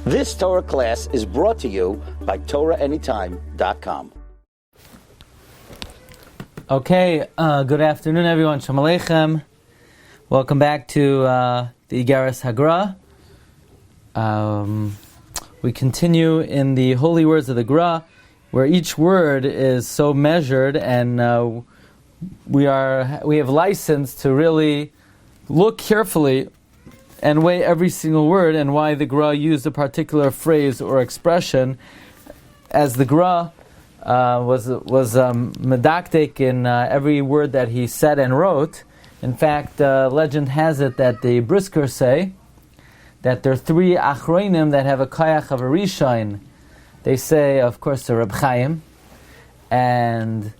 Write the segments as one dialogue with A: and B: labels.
A: This Torah class is brought to you by TorahAnytime.com.
B: Okay, good afternoon, everyone. Shalom Aleichem. Welcome back to the Iggeres HaGra. We continue in the holy words of the Gra, where each word is so measured, and we have license to really look carefully and weigh every single word, and why the Gra used a particular phrase or expression, as the Gra was medactic in every word that he said and wrote. In fact, legend has it that the Briskers say that there are three achronim that have a kayach of a rishain. They say, of course, the Reb Chaim and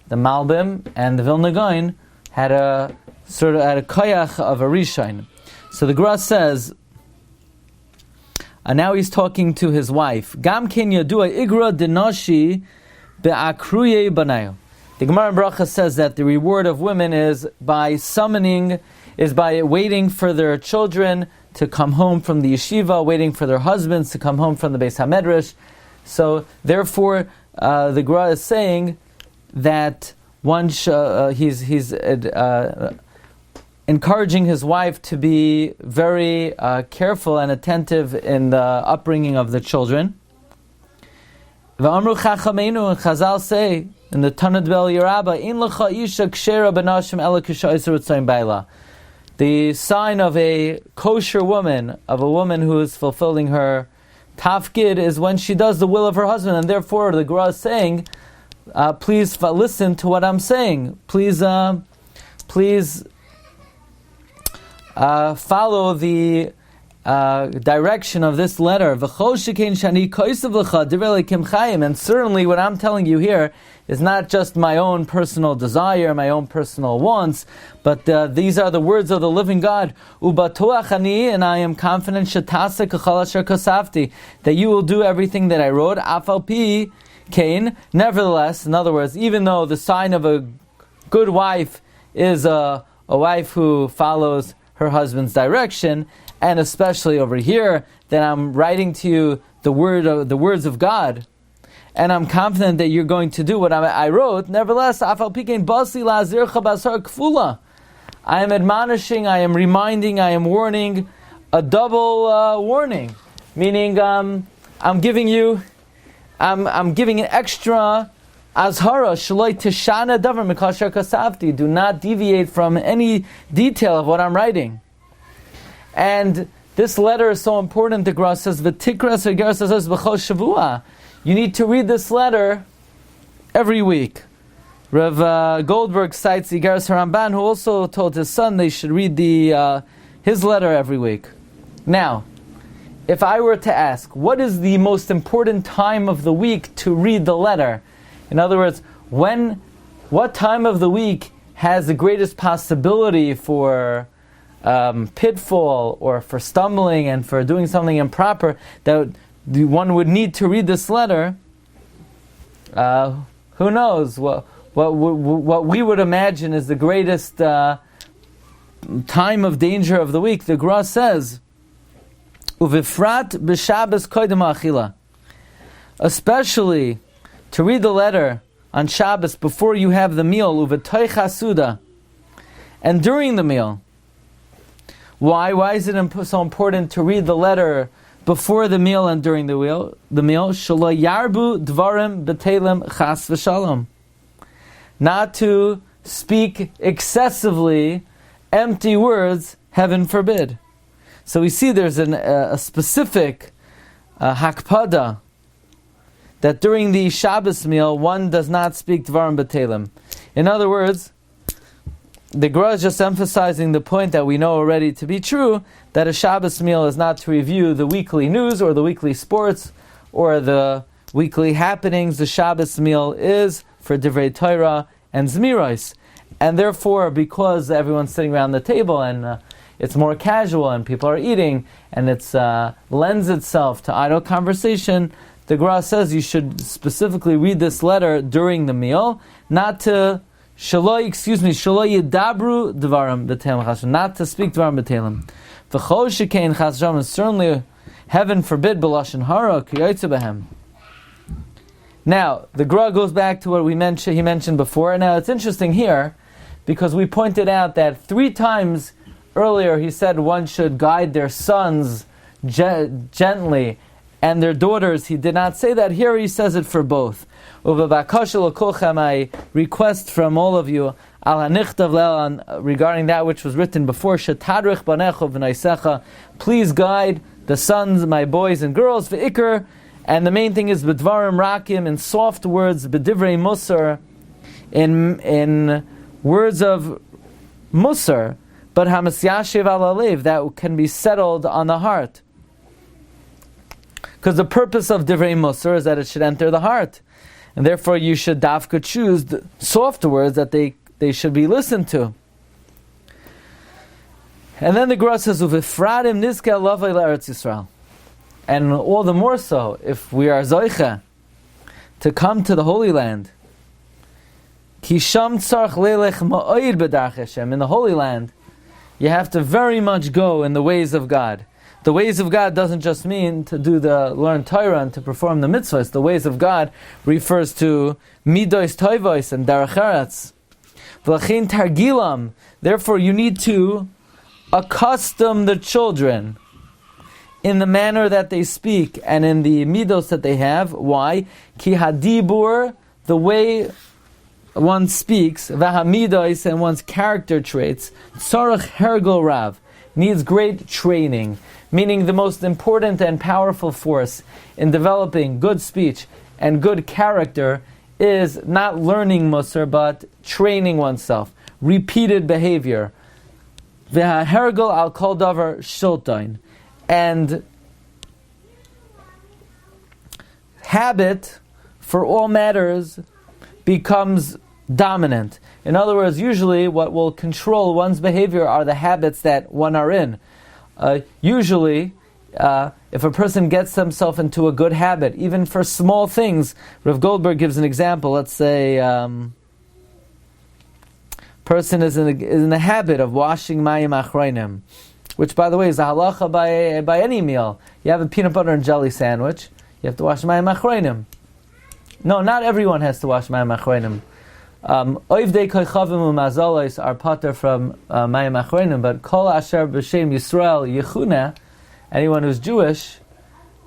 B: the Malbim and the Vilna Gaon had a kayach of a rishain. So the Gra says, and now he's talking to his wife. Gam ken yadua igra dinashi be'akruye banayo. The Gemara in Bracha says that the reward of women is by waiting for their children to come home from the yeshiva, waiting for their husbands to come home from the Beis HaMedrash. So therefore, the Gra is saying that he's encouraging his wife to be very careful and attentive in the upbringing of the children. V'amru Chachamenu, and Chazal say in the Tanad Bel Yerabba, "In lecha isha kshera b'nashim ela k'sha'isur tzayim baila." The sign of a kosher woman, of a woman who is fulfilling her tafkid, is when she does the will of her husband. And therefore, the Gra is saying, please listen to what I'm saying. Please follow the direction of this letter. And certainly what I'm telling you here is not just my own personal desire, my own personal wants, but these are the words of the living God. And I am confident that you will do everything that I wrote. Nevertheless, in other words, even though the sign of a good wife is a wife who follows her husband's direction, and especially over here, that I'm writing to you the words of God, and I'm confident that you're going to do what I wrote. Nevertheless, I am admonishing, I am reminding, I am warning, a double warning, meaning I'm giving an extra azhara, shaloi tishana davar mikasher kasavti. Do not deviate from any detail of what I'm writing. And this letter is so important. The Gra says, "V'tikras Iggeres says b'chol shavua." You need to read this letter every week. Rav Goldberg cites Iggeres Haramban, who also told his son they should read his letter every week. Now, if I were to ask, what is the most important time of the week to read the letter? In other words, what time of the week has the greatest possibility for pitfall or for stumbling and for doing something improper that one would need to read this letter? Who knows? What we would imagine is the greatest time of danger of the week. The Gra says, "Uvifrat b'Shabbos koydem ha'achila," especially to read the letter on Shabbos before you have the meal, uv'toich hasuda, and during the meal. Why? Why is it so important to read the letter before the meal and during the meal? Shelo yarbu dvarim b'telem chas v'shalom. Not to speak excessively empty words, heaven forbid. So we see there's a specific hakpada that during the Shabbos meal one does not speak dvarim b'telem. In other words, the Gra is just emphasizing the point that we know already to be true, that a Shabbos meal is not to review the weekly news or the weekly sports or the weekly happenings. The Shabbos meal is for Divrei Torah and Zmiros. And therefore, because everyone's sitting around the table and it's more casual and people are eating and it lends itself to idle conversation, the Gra says you should specifically read this letter during the meal, not to Shaloi yidabru dvarim b'telem chas, not to speak dvarim b'telem. V'chol shekein chas, and certainly Heaven forbid b'lashon hara ki yotze b'hem. Now, the Gra goes back to what he mentioned before. Now, it's interesting here, because we pointed out that 3 times earlier he said one should guide their sons gently, and their daughters. He did not say that. Here he says it for both. I request from all of you regarding that which was written before, please guide the sons, my boys and girls, v'ikr, and the main thing is b'dvarim rakim, in soft words, b'divrei musar, in words of musar, but hamasyashiv al alev, that can be settled on the heart. Because the purpose of divrei musar is that it should enter the heart, and therefore you should dafka choose the soft words that they should be listened to. And then the Gra says, "Uvifradim nizke alavei la'eretz Yisrael," and all the more so if we are zoicha to come to the Holy Land. Ki sham tzarch leilech ma'oid b'darch Hashem. In the Holy Land, you have to very much go in the ways of God. The ways of God doesn't just mean to learn Torah and to perform the mitzvahs. The ways of God refers to midos toivos and derech eretz. V'lachin targilam. Therefore, you need to accustom the children in the manner that they speak and in the midos that they have. Why? Ki hadibur, the way one speaks, v'hamidos, and one's character traits, tzarech hergel rav, needs great training. Meaning the most important and powerful force in developing good speech and good character is not learning musar, but training oneself. Repeated behavior. V'hahergel al kol davar shiltain. And habit for all matters becomes dominant. In other words, usually what will control one's behavior are the habits that one are in. Usually, if a person gets himself into a good habit, even for small things, Rav Goldberg gives an example. Let's say person is in the habit of washing mayim achronim, which, by the way, is a halacha by any meal. You have a peanut butter and jelly sandwich, you have to wash mayim achronim. No, not everyone has to wash mayim achronim. Oivdei koichavim u'mazolos are pater from mayim achronim, but kol asher b'shem Yisrael yechuna, anyone who's Jewish,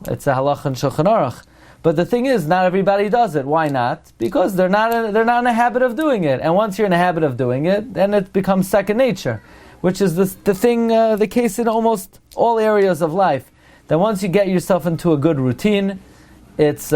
B: it's a halacha in Shulchan Aruch. But the thing is, not everybody does it. Why not? Because they're not in a habit of doing it. And once you're in a habit of doing it, then it becomes second nature, which is the case in almost all areas of life. That once you get yourself into a good routine, it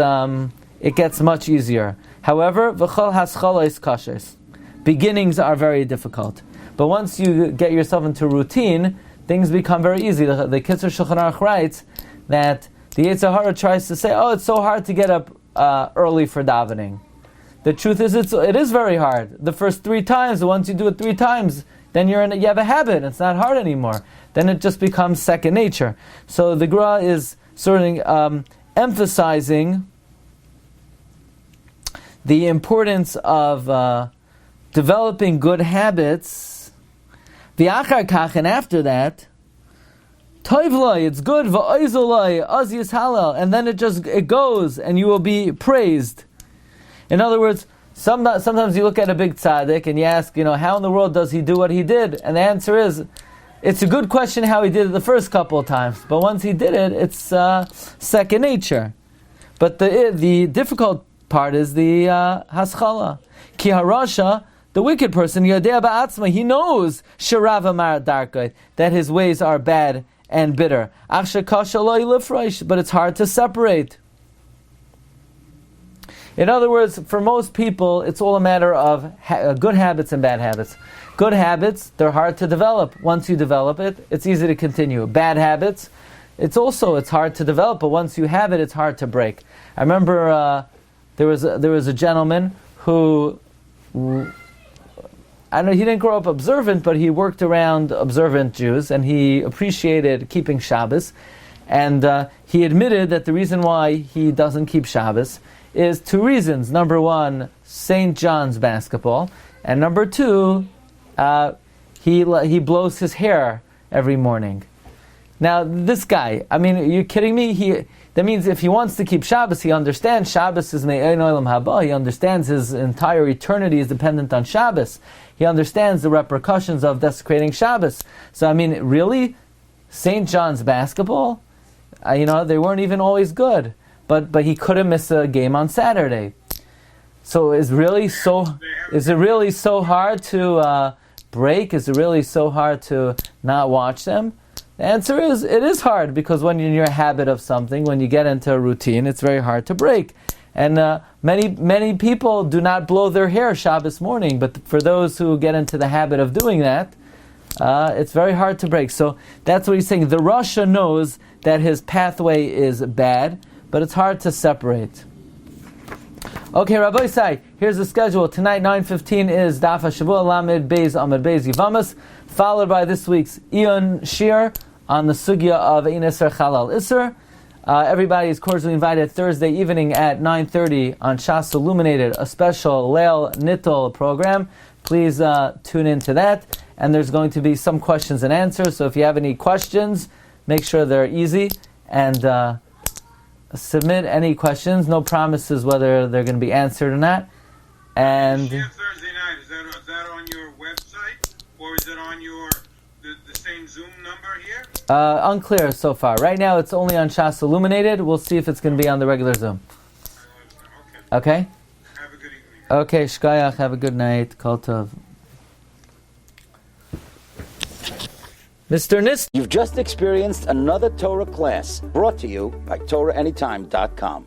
B: gets much easier. However, v'chol haschala kashes. Beginnings are very difficult. But once you get yourself into routine, things become very easy. The Kitzur Shulchan Aruch writes that the Yetzer Hara tries to say, it's so hard to get up early for davening. The truth is, it is very hard. The first 3 times, once you do it 3 times, then you have a habit. It's not hard anymore. Then it just becomes second nature. So the Gra is sort of emphasizing the importance of developing good habits. V'achar kach, and after that, toivloi, it's good, v'oizoloi, az yishalel, and then it goes, and you will be praised. In other words, sometimes you look at a big tzaddik and you ask, how in the world does he do what he did? And the answer is, it's a good question how he did it the first couple of times, but once he did it, it's second nature. But the difficult part is the haschala. Ki harasha, the wicked person, yodea ba'atzma, he knows sherav amar darkei, that his ways are bad and bitter. Achshe kasha lo yilifresh, but it's hard to separate. In other words, for most people, it's all a matter of good habits and bad habits. Good habits, they're hard to develop. Once you develop it, it's easy to continue. Bad habits, it's hard to develop, but once you have it, it's hard to break. I remember there was a gentleman who, I know he didn't grow up observant, but he worked around observant Jews, and he appreciated keeping Shabbos. And he admitted that the reason why he doesn't keep Shabbos is 2 reasons. Number 1, St. John's basketball, and number 2, he blows his hair every morning. Now, this guy, I mean, are you kidding me? That means if he wants to keep Shabbos, he understands Shabbos is me'ein olam haba. He understands his entire eternity is dependent on Shabbos. He understands the repercussions of desecrating Shabbos. So, I mean, really? St. John's basketball? They weren't even always good. But he couldn't miss a game on Saturday. So is it really so hard to break? Is it really so hard to not watch them? The answer is, it is hard, because when you're in your habit of something, when you get into a routine, it's very hard to break. And many people do not blow their hair Shabbos morning, but for those who get into the habit of doing that, it's very hard to break. So that's what he's saying. The Rasha knows that his pathway is bad, but it's hard to separate. Okay, Rabbi Sai, here's the schedule. Tonight, 9:15 is Daf HaShavua Lamed Beis Amud Beis Yivamas, followed by this week's Iyun Shir on the sugya of Ein Isser Chalal Isser. Everybody is cordially invited Thursday evening at 9:30 on Shas Illuminated, a special Leil Nitol program. Please tune into that. And there's going to be some questions and answers. So if you have any questions, make sure they're easy and submit any questions. No promises whether they're going to be answered or not. And
C: Thursday night, is that on your website, or is it on the same Zoom number here?
B: Unclear so far. Right now it's only on Shas Illuminated. We'll see if it's going to be on the regular Zoom. Okay?
C: Have a good evening.
B: Okay, Shkayach, have a good night. Kol Tov. Mr. Nist.
A: You've just experienced another Torah class brought to you by TorahAnytime.com.